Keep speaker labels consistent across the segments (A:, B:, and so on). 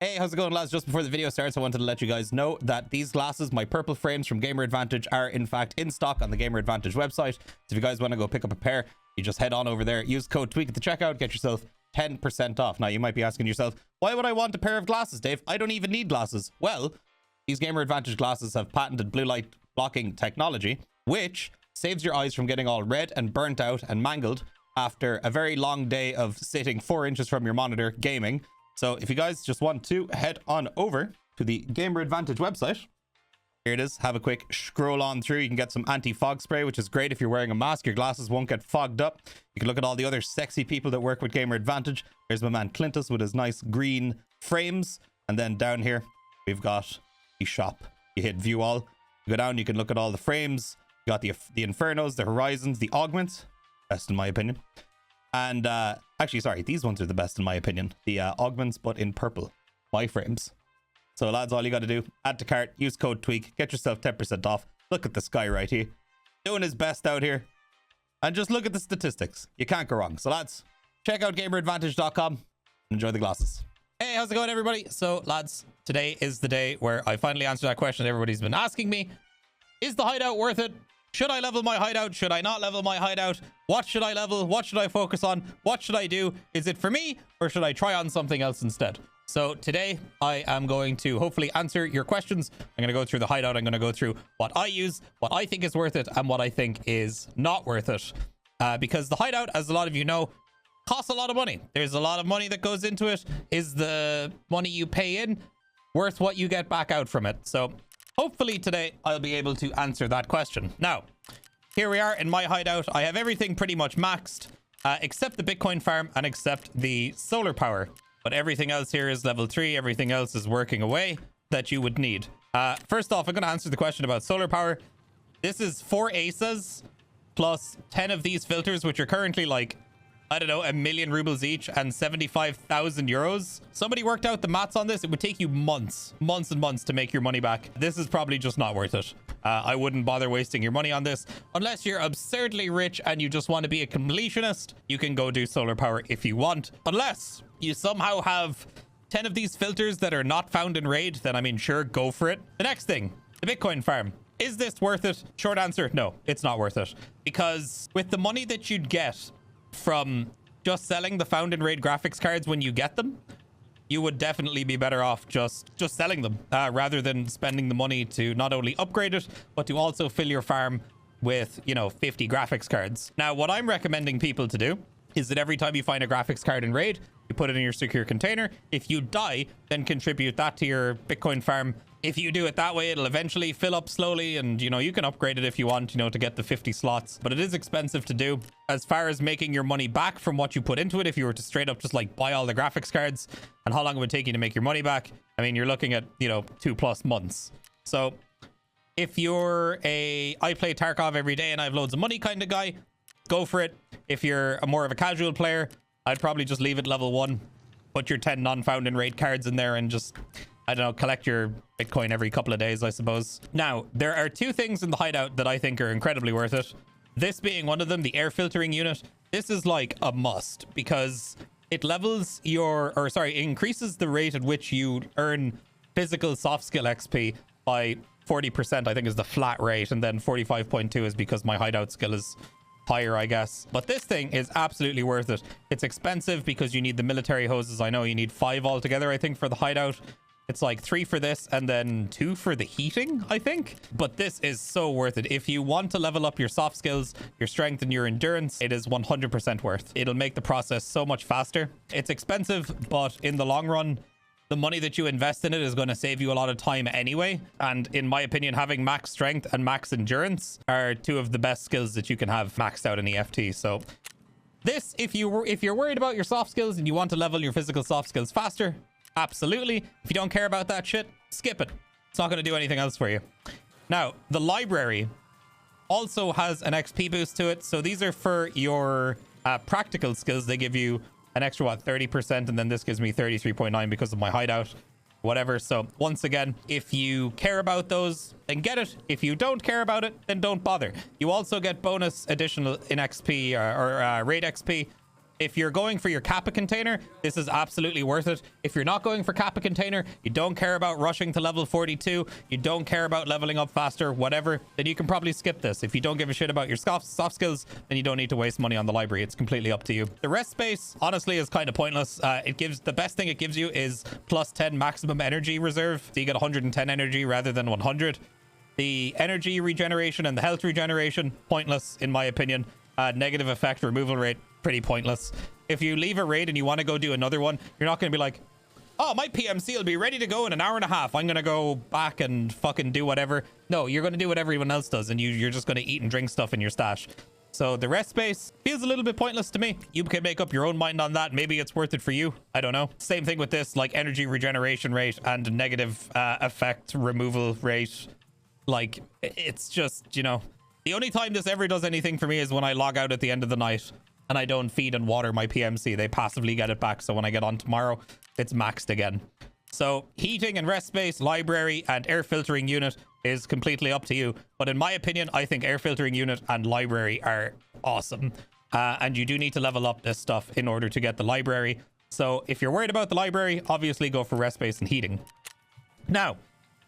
A: Hey, how's it going, lads? Just before the video starts, I wanted to let you guys know that these glasses, my purple frames from Gamer Advantage, are in fact in stock on the Gamer Advantage website. So if you guys want to go pick up a pair, you just head on over there, use code TweaK at the checkout, get yourself 10% off. Now, you might be asking yourself, why would I want a pair of glasses, Dave? I don't even need glasses. Well, these Gamer Advantage glasses have patented blue light blocking technology, which saves your eyes from getting all red and burnt out and mangled after a very long day of sitting 4 inches from your monitor gaming. So if you guys just want to head on over to the Gamer Advantage website, here it is. Have a quick scroll on through. You can get some anti-fog spray, which is great if you're wearing a mask. Your glasses won't get fogged up. You can look at all the other sexy people that work with Gamer Advantage. There's my man Clintus with his nice green frames. And then down here, we've got the shop. You hit view all. You go down, you can look at all the frames. You got the Infernos, the Horizons, the Augments. Best in my opinion. And actually, sorry, these ones are the best in my opinion. The Augments, but in purple. My frames. So lads, all you got to do, add to cart, use code TweaK, get yourself 10% off. Look at the sky right here. Doing his best out here. And just look at the statistics. You can't go wrong. So lads, check out gameradvantage.com and enjoy the glasses. Hey, how's it going, everybody? So lads, today is the day where I finally answer that question everybody's been asking me. Is the hideout worth it? Should I level my hideout? Should I not level my hideout? What should I level? What should I focus on? What should I do? Is it for me, or should I try on something else instead? So today I am going to hopefully answer your questions. I'm going to go through the hideout. I'm going to go through what I use, what I think is worth it, and what I think is not worth it. Because the hideout, as a lot of you know, costs a lot of money. There's a lot of money that goes into it. Is the money you pay in worth what you get back out from it? So hopefully today I'll be able to answer that question. Now, here we are in my hideout. I have everything pretty much maxed, except the Bitcoin farm and except the solar power. But everything else here is level 3. Everything else is working away that you would need. First off, I'm going to answer the question about solar power. This is 4 ACEs plus 10 of these filters, which are currently like, I don't know, 1,000,000 rubles each and 75,000 euros. Somebody worked out the maths on this. It would take you months and months to make your money back. This is probably just not worth it. I wouldn't bother wasting your money on this unless you're absurdly rich and you just want to be a completionist. You can go do solar power if you want, unless you somehow have 10 of these filters that are not found in raid. Then I mean, sure, go for it. The next thing, the Bitcoin farm. Is this worth it? Short answer, no, it's not worth it, because with the money that you'd get from just selling the found in raid graphics cards when you get them, you would definitely be better off just selling them rather than spending the money to not only upgrade it, but to also fill your farm with, you know, 50 graphics cards. Now, what I'm recommending people to do is that every time you find a graphics card in raid, you put it in your secure container. If you die, then contribute that to your Bitcoin farm. If you do it that way, it'll eventually fill up slowly, and, you know, you can upgrade it if you want, you know, to get the 50 slots, but it is expensive to do. As far as making your money back from what you put into it, if you were to straight up just like buy all the graphics cards, and how long it would take you to make your money back, I mean, you're looking at, you know, 2+ months. So if you're I play Tarkov every day and I have loads of money kind of guy, go for it. If you're more of a casual player, I'd probably just leave it level 1, put your 10 non-found in raid cards in there, and just, I don't know, collect your Bitcoin every couple of days, I suppose. Now, there are 2 things in the hideout that I think are incredibly worth it. This being one of them, the air filtering unit. This is like a must, because it levels increases the rate at which you earn physical soft skill XP by 40%, I think is the flat rate, and then 45.2 is because my hideout skill is higher, I guess. But this thing is absolutely worth it. It's expensive because you need the military hoses. I know you need 5 altogether, I think, for the hideout. It's like 3 for this and then 2 for the heating, I think. But this is so worth it. If you want to level up your soft skills, your strength, and your endurance, it is 100% worth. It'll make the process so much faster. It's expensive, but in the long run, the money that you invest in it is going to save you a lot of time anyway. And in my opinion, having max strength and max endurance are 2 of the best skills that you can have maxed out in EFT. So this, if you're worried about your soft skills and you want to level your physical soft skills faster, absolutely. If you don't care about that shit, skip it. It's not going to do anything else for you. Now, the library also has an XP boost to it. So these are for your practical skills. They give you an extra, what, 30%, and then this gives me 33.9 because of my hideout, whatever. So once again, if you care about those, then get it. If you don't care about it, then don't bother. You also get bonus additional in XP or raid XP If you're going for your Kappa container, this is absolutely worth it. If you're not going for Kappa container, you don't care about rushing to level 42, you don't care about leveling up faster, whatever, then you can probably skip this. If you don't give a shit about your soft skills, then you don't need to waste money on the library. It's completely up to you. The rest space, honestly, is kind of pointless. The best thing it gives you is plus 10 maximum energy reserve. So you get 110 energy rather than 100. The energy regeneration and the health regeneration, pointless in my opinion. Negative effect removal rate, pretty pointless. If you leave a raid and you want to go do another one, you're not going to be like, oh, my PMC will be ready to go in an hour and a half. I'm going to go back and fucking do whatever. No, you're going to do what everyone else does, and you're just going to eat and drink stuff in your stash. So the rest space feels a little bit pointless to me. You can make up your own mind on that. Maybe it's worth it for you. I don't know. Same thing with this, like energy regeneration rate and negative effect removal rate. Like, it's just, you know, the only time this ever does anything for me is when I log out at the end of the night and I don't feed and water my PMC. They passively get it back. So when I get on tomorrow, it's maxed again. So heating and rest space, library, and air filtering unit is completely up to you. But in my opinion, I think air filtering unit and library are awesome. And you do need to level up this stuff in order to get the library. So if you're worried about the library, obviously go for rest space and heating. Now,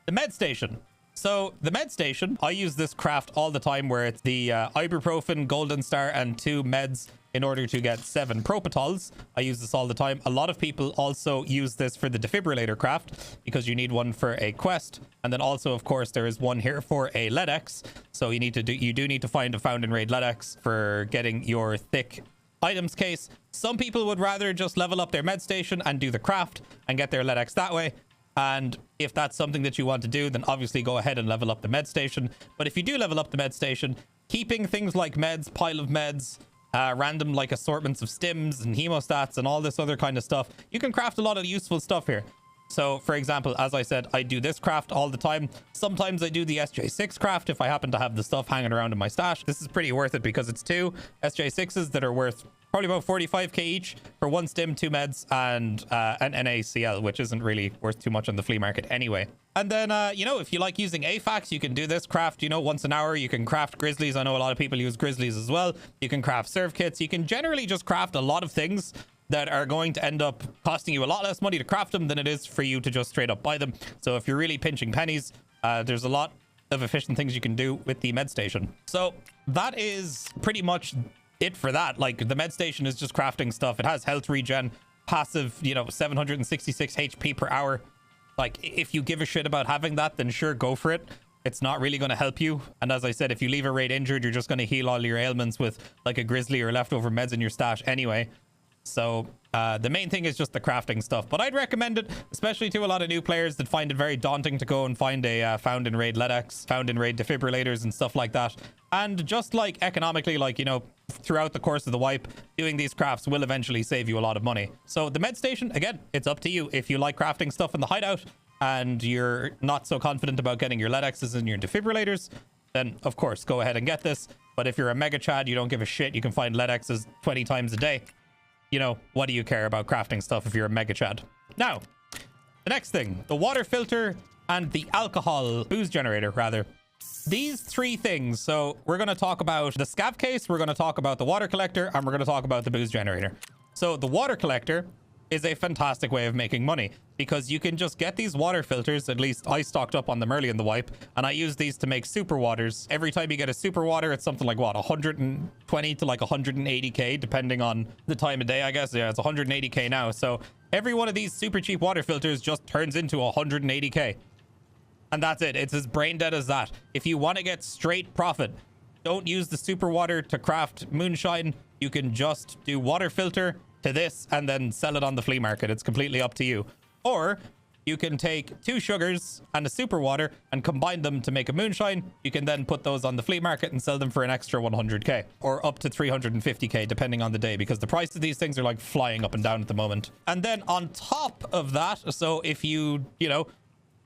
A: the med station. So the med station, I use this craft all the time where it's the ibuprofen, golden star, and 2 meds in order to get 7 propitols. I use this all the time. A lot of people also use this for the defibrillator craft because you need one for a quest. And then also, of course, there is one here for a LEDX. So you do need to find a found and raid LEDX for getting your thick items case. Some people would rather just level up their med station and do the craft and get their LEDX that way. And if that's something that you want to do, then obviously go ahead and level up the med station. But if you do level up the med station, keeping things like meds, pile of meds, random like assortments of stims and hemostats and all this other kind of stuff, you can craft a lot of useful stuff here. So for example, as I said, I do this craft all the time. Sometimes I do the SJ6 craft if I happen to have the stuff hanging around in my stash. This is pretty worth it because it's 2 SJ6s that are worth probably about 45k each for 1 stim, 2 meds, and an NaCl, which isn't really worth too much on the flea market anyway. And then, you know, if you like using AFAX, you can do this craft, you know, once an hour. You can craft grizzlies. I know a lot of people use grizzlies as well. You can craft serve kits. You can generally just craft a lot of things that are going to end up costing you a lot less money to craft them than it is for you to just straight up buy them. So if you're really pinching pennies, there's a lot of efficient things you can do with the med station. So that is pretty much it for that. Like, the med station is just crafting stuff. It has health regen, passive, you know, 766 HP per hour. Like, if you give a shit about having that, then sure, go for it. It's not really going to help you. And as I said, if you leave a raid injured, you're just going to heal all your ailments with like a grizzly or leftover meds in your stash anyway. So the main thing is just the crafting stuff. But I'd recommend it, especially to a lot of new players that find it very daunting to go and find a found in raid LEDX, found in raid defibrillators and stuff like that. And just like economically, like, you know, throughout the course of the wipe, doing these crafts will eventually save you a lot of money. So the med station, again, it's up to you. If you like crafting stuff in the hideout and you're not so confident about getting your LEDXs and your defibrillators, then of course go ahead and get this. But if you're a mega chad, you don't give a shit, you can find LEDXs 20 times a day. You know, what do you care about crafting stuff if you're a mega chad? Now, the next thing, the water filter and the alcohol booze generator, rather. These 3 things. So we're going to talk about the Scav Case, we're going to talk about the water collector, and we're going to talk about the booze generator. So the water collector is a fantastic way of making money because you can just get these water filters. At least I stocked up on them early in the wipe, and I use these to make super waters. Every time you get a super water, it's something like what, 120 to like 180k, depending on the time of day, I guess. Yeah, it's 180k now. So every one of these super cheap water filters just turns into 180k. And that's it. It's as brain dead as that. If you want to get straight profit, don't use the super water to craft moonshine. You can just do water filter to this and then sell it on the flea market. It's completely up to you. Or you can take 2 sugars and a super water and combine them to make a moonshine. You can then put those on the flea market and sell them for an extra 100k or up to 350k depending on the day, because the price of these things are like flying up and down at the moment. And then on top of that, so if you know,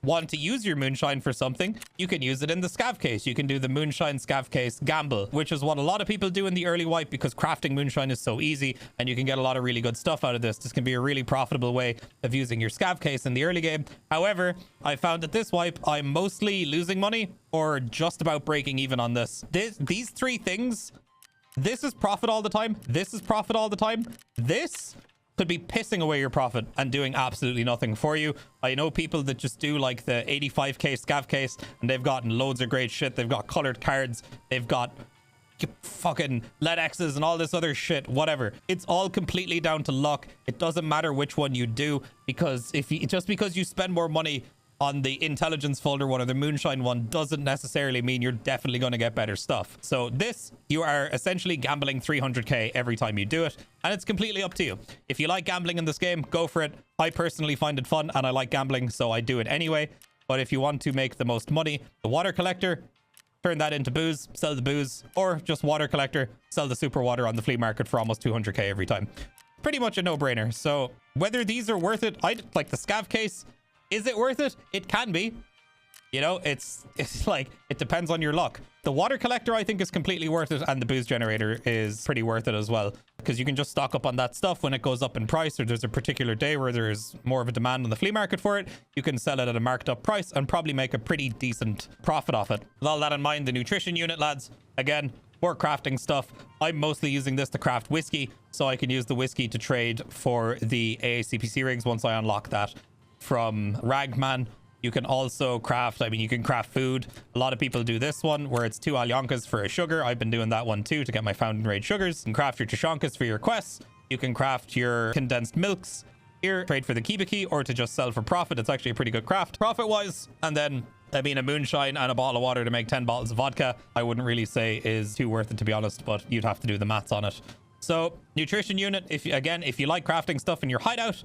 A: want to use your moonshine for something, you can use it in the Scav Case. You can do the moonshine Scav Case gamble, which is what a lot of people do in the early wipe because crafting moonshine is so easy and you can get a lot of really good stuff out of this. This can be a really profitable way of using your Scav Case in the early game. However, I found that this wipe, I'm mostly losing money or just about breaking even on this. These 3 things This is profit all the time. This is profit all the time. This could be pissing away your profit and doing absolutely nothing for you. I know people that just do like the 85k Scav Case, and they've gotten loads of great shit. They've got colored cards. They've got fucking lead X's and all this other shit, whatever. It's all completely down to luck. It doesn't matter which one you do, because if you just because you spend more money on the intelligence folder one or the moonshine one doesn't necessarily mean you're definitely going to get better stuff. So this, you are essentially gambling 300k every time you do it, and it's completely up to you. If you like gambling in this game, go for it. I personally find it fun and I like gambling, so I do it anyway. But if you want to make the most money, the water collector, turn that into booze, sell the booze, or just water collector, sell the super water on the flea market for almost 200k every time. Pretty much a no-brainer. So whether these are worth it, like the Scav Case, is it worth it? It can be. You know, it's like, it depends on your luck. The water collector, I think, is completely worth it, and the booze generator is pretty worth it as well, because you can just stock up on that stuff when it goes up in price, or there's a particular day where there's more of a demand on the flea market for it. You can sell it at a marked up price and probably make a pretty decent profit off it. With all that in mind, the nutrition unit, lads, again, more crafting stuff. I'm mostly using this to craft whiskey, so I can use the whiskey to trade for the AACPC rigs once I unlock that from Ragman. You can also craft, I mean, you can craft food. A lot of people do this one where it's 2 Alyonkas for a sugar. I've been doing that one too to get my fountain raid sugars. You can craft your Tushonkas for your quests. You can craft your condensed milks here, trade for the Kibiki, or to just sell for profit. It's actually a pretty good craft profit wise. And then, I mean, a moonshine and a bottle of water to make 10 bottles of vodka, I wouldn't really say is too worth it, to be honest, but you'd have to do the maths on it. So nutrition unit, if you like crafting stuff in your hideout,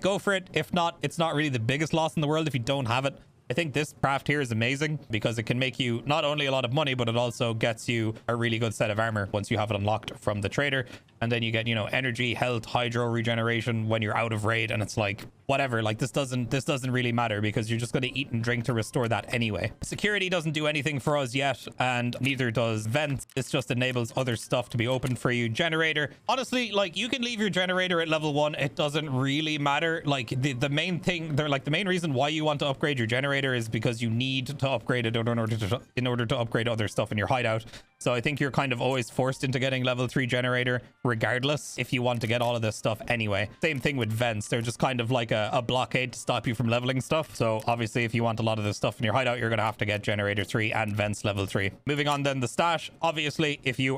A: go for it. If not, it's not really the biggest loss in the world if you don't have it. I think this craft here is amazing because it can make you not only a lot of money, but it also gets you a really good set of armor once you have it unlocked from the trader. And then you get, you know, energy, health, hydro regeneration when you're out of raid. And it's like, whatever, like this doesn't really matter because you're just going to eat and drink to restore that anyway. Security doesn't do anything for us yet, and neither does vents. This just enables other stuff to be opened for you. Generator, honestly, like, you can leave your generator at level 1. It doesn't really matter. Like, the main thing, they're like, the main reason why you want to upgrade your generator is because you need to upgrade it in order to upgrade other stuff in your hideout. So I think you're kind of always forced into getting level 3 generator regardless if you want to get all of this stuff anyway. Same thing with vents. They're just kind of like a blockade to stop you from leveling stuff. So obviously if you want a lot of this stuff in your hideout, you're going to have to get generator 3 and vents level 3. Moving on then, the stash. Obviously, if you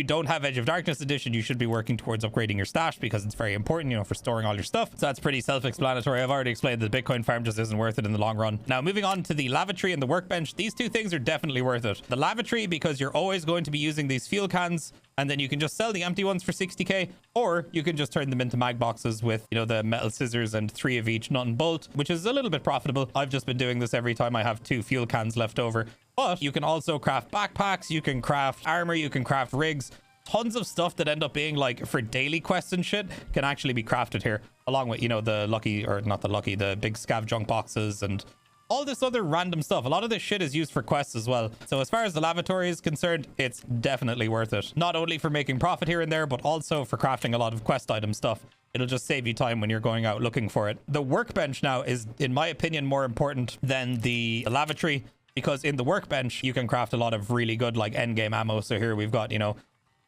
A: don't have Edge of Darkness edition, you should be working towards upgrading your stash because it's very important, you know, for storing all your stuff. So that's pretty self-explanatory. I've already explained that the Bitcoin farm just isn't worth it in the long run. Now, moving on to the lavatory and the workbench. These two things are definitely worth it. The lavatory, because you're always going to be using these fuel cans, and then you can just sell the empty ones for 60k, or you can just turn them into mag boxes with, you know, the metal scissors and 3 of each nut and bolt, which is a little bit profitable. I've just been doing this every time I have 2 fuel cans left over. But you can also craft backpacks, you can craft armor, you can craft rigs. Tons of stuff that end up being like for daily quests and shit can actually be crafted here, along with, you know, the the big scav junk boxes and all this other random stuff. A lot of this shit is used for quests as well. So as far as the lavatory is concerned, it's definitely worth it. Not only for making profit here and there, but also for crafting a lot of quest item stuff. It'll just save you time when you're going out looking for it. The workbench now is, in my opinion, more important than the lavatory, because in the workbench, you can craft a lot of really good, like, endgame ammo. So here we've got, you know,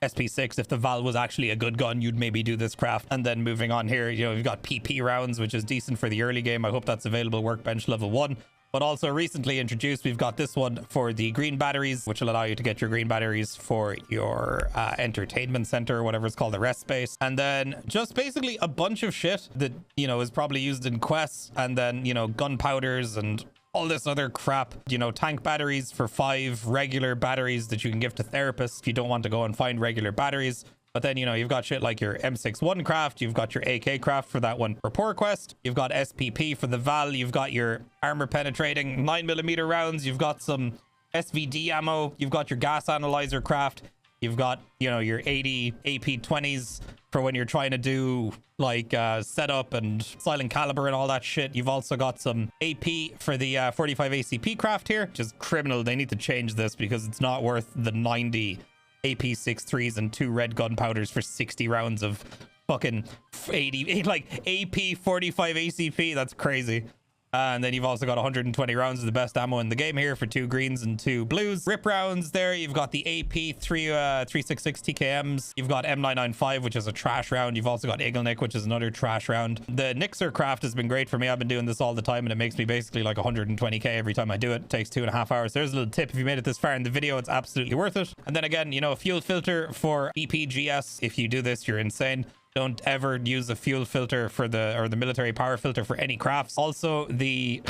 A: SP6. If the Val was actually a good gun, you'd maybe do this craft. And then moving on here, you know, we've got PP rounds, which is decent for the early game. I hope that's available workbench level 1. But also recently introduced, we've got this one for the green batteries, which will allow you to get your green batteries for your entertainment center, or whatever it's called, the rest space. And then just basically a bunch of shit that, you know, is probably used in quests. And then, you know, gunpowders and all this other crap, you know, tank batteries for 5 regular batteries that you can give to therapists if you don't want to go and find regular batteries. But then, you know, you've got shit like your M61 craft, you've got your AK craft for that one rapport quest, you've got SPP for the Val, you've got your armor penetrating 9mm rounds, you've got some SVD ammo, you've got your gas analyzer craft, you've got, you know, your 80 AP20s for when you're trying to do like setup and silent caliber and all that shit. You've also got some AP for the 45 ACP craft here, which is criminal. They need to change this because it's not worth the 90 AP63s and 2 red gunpowders for 60 rounds of fucking 80, like AP 45 ACP. That's crazy. And then you've also got 120 rounds of the best ammo in the game here for 2 greens and 2 blues. Rip rounds there. You've got the AP 366 TKMs. You've got M995, which is a trash round. You've also got Eagle Nick, which is another trash round. The Nixer craft has been great for me. I've been doing this all the time, and it makes me basically like 120k every time I do it. It takes 2.5 hours. There's a little tip. If you made it this far in the video, it's absolutely worth it. And then again, you know, a fuel filter for EPGS. If you do this, you're insane. Don't ever use a fuel filter for the military power filter for any crafts. Also, the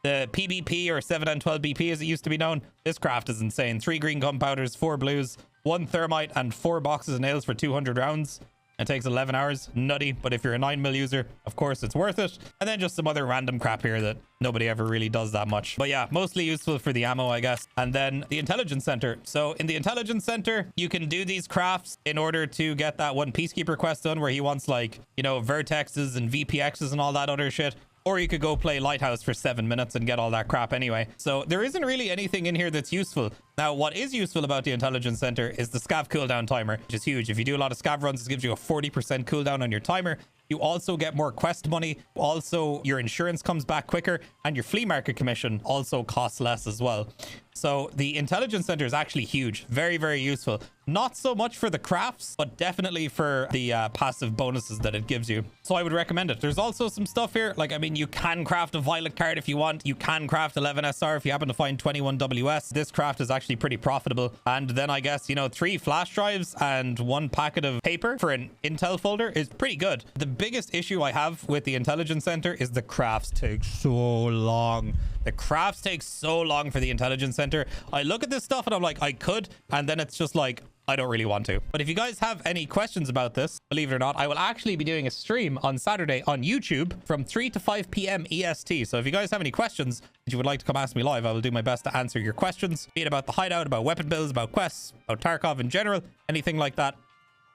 A: the PBP, or 7 and 12 BP as it used to be known. This craft is insane. 3 green gunpowders, 4 blues, 1 thermite, and 4 boxes of nails for 200 rounds. It takes 11 hours. Nutty, but if you're a 9mm user, of course it's worth it. And then just some other random crap here that nobody ever really does that much. But yeah, mostly useful for the ammo, I guess. And then the Intelligence Center. So in the Intelligence Center, you can do these crafts in order to get that one Peacekeeper quest done where he wants, like, you know, Vertexes and VPXs and all that other shit. Or you could go play Lighthouse for 7 minutes and get all that crap anyway. So there isn't really anything in here that's useful. Now, what is useful about the Intelligence Center is the Scav cooldown timer, which is huge. If you do a lot of Scav runs, it gives you a 40% cooldown on your timer. You also get more quest money. Also, your insurance comes back quicker, and your flea market commission also costs less as well. So the Intelligence Center is actually huge. Very, very useful. Not so much for the crafts, but definitely for the passive bonuses that it gives you. So I would recommend it. There's also some stuff here. Like, I mean, you can craft a Violet card if you want. You can craft 11 SR if you happen to find 21 WS. This craft is actually pretty profitable. And then I guess, you know, 3 flash drives and 1 packet of paper for an Intel folder is pretty good. The biggest issue I have with the Intelligence Center is the crafts take so long. The crafts take so long for the Intelligence Center. I look at this stuff and I'm like, I could, and then it's just like, I don't really want to. But if you guys have any questions about this, believe it or not, I will actually be doing a stream on Saturday on YouTube from 3 to 5 p.m. EST. So if you guys have any questions that you would like to come ask me live, I will do my best to answer your questions, be it about the hideout, about weapon builds, about quests, about Tarkov in general, anything like that.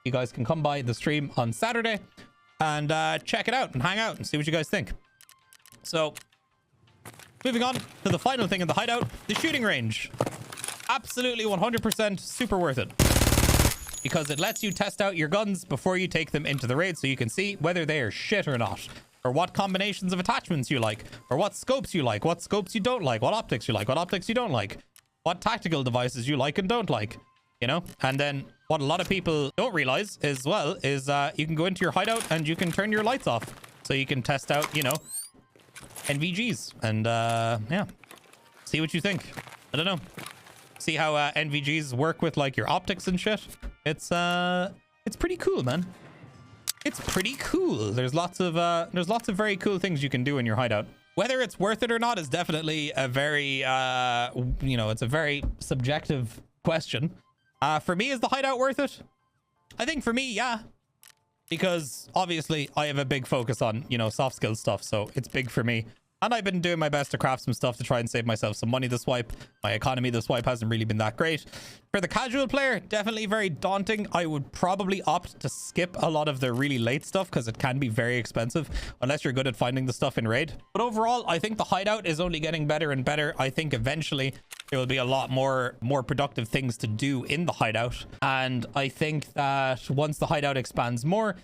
A: You guys can come by the stream on Saturday and check it out and hang out and see what you guys think. So moving on to the final thing in the hideout, the shooting range. Absolutely 100% super worth it, because it lets you test out your guns before you take them into the raid, so you can see whether they are shit or not, or what combinations of attachments you like, or what scopes you like, what scopes you don't like, what optics you like, what optics you don't like, what tactical devices you like and don't like, you know. And then what a lot of people don't realize as well is you can go into your hideout and you can turn your lights off, so you can test out, you know, NVGs and yeah, see what you think. I don't know, see how NVGs work with like your optics and shit. It's pretty cool, man. It's pretty cool. There's lots of very cool things you can do in your hideout. Whether it's worth it or not is definitely a very you know, it's a very subjective question. For me, is the hideout worth it? I think for me, yeah, because obviously I have a big focus on, you know, soft skill stuff, so it's big for me. And I've been doing my best to craft some stuff to try and save myself some money this wipe. My economy this wipe hasn't really been that great. For the casual player, definitely very daunting. I would probably opt to skip a lot of the really late stuff because it can be very expensive unless you're good at finding the stuff in raid. But overall, I think the hideout is only getting better and better. I think eventually there will be a lot more productive things to do in the hideout. And I think that once the hideout expands more,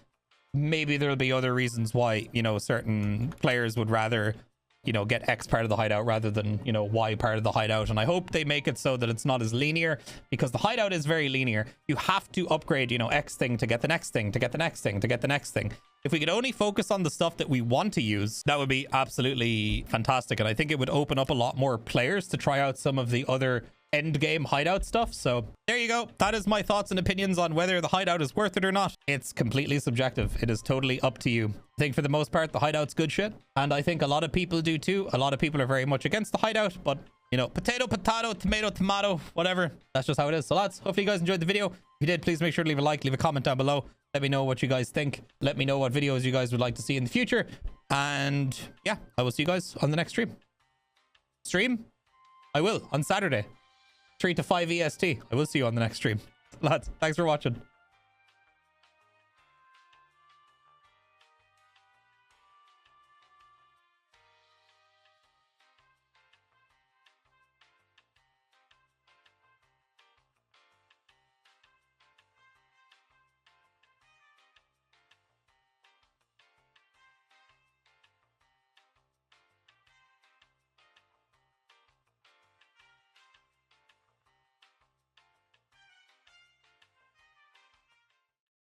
A: maybe there'll be other reasons why, you know, certain players would rather, you know, get X part of the hideout rather than, you know, Y part of the hideout. And I hope they make it so that it's not as linear, because the hideout is very linear. You have to upgrade, you know, X thing to get the next thing, to get the next thing, to get the next thing. If we could only focus on the stuff that we want to use, that would be absolutely fantastic. And I think it would open up a lot more players to try out some of the other end game hideout stuff. So there you go. That is my thoughts and opinions on whether the hideout is worth it or not. It's completely subjective. It is totally up to you. I think for the most part, the hideout's good shit. And I think a lot of people do too. A lot of people are very much against the hideout, but you know, potato, potato, tomato, tomato, whatever. That's just how it is. So lads, hopefully you guys enjoyed the video. If you did, please make sure to leave a like, leave a comment down below. Let me know what you guys think. Let me know what videos you guys would like to see in the future. And yeah, I will see you guys on the next stream. I will on Saturday, 3 to 5 EST. I will see you on the next stream. Lads, thanks for watching.